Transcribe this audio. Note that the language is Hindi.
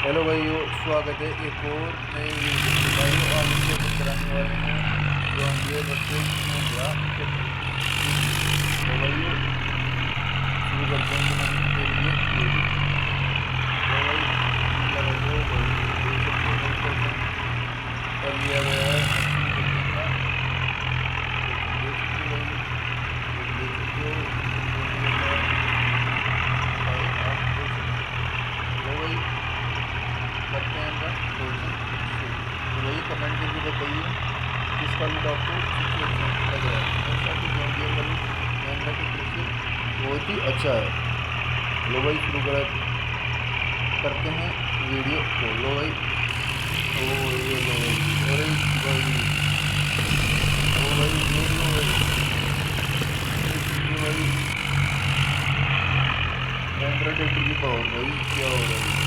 हेलो भाइयों, स्वागत है एक और नए वीडियो में। भाइयों आज हम लोग कराने वाले हैं जॉन्डियर वर्सेस महिंद्रा ट्रैक्टर तो भाइयों शुरू करते हैं बनाने के लिए वीडियो। तो भाई लगाइए भाई, देख सकते हो भाई टोकन कर लिया गया है 80 का टोकन। देख सकते हो भाई, ये भी देख सकते हो जॉन्डियर का भाई, आप देख सकते हो। तो भाई करते हैं इनका क्वेश्चन शुरू। तो वही कमेंट करके बताइए किसका लुक आपको सबसे अच्छा लग रहा है। मेरे हिसाब से जॉन्डियर का लुक महिंद्रा की तरफ से बहुत ही अच्छा है। लो भाई शुरू करते हैं वीडियो को। लो भाई, ओ ये लो भाई, अरे भाई, ओ भाई देख लो भाई, देख सकते हो भाई महिंद्रा ट्रैक्टर की पावर भाई क्या हो रहा है।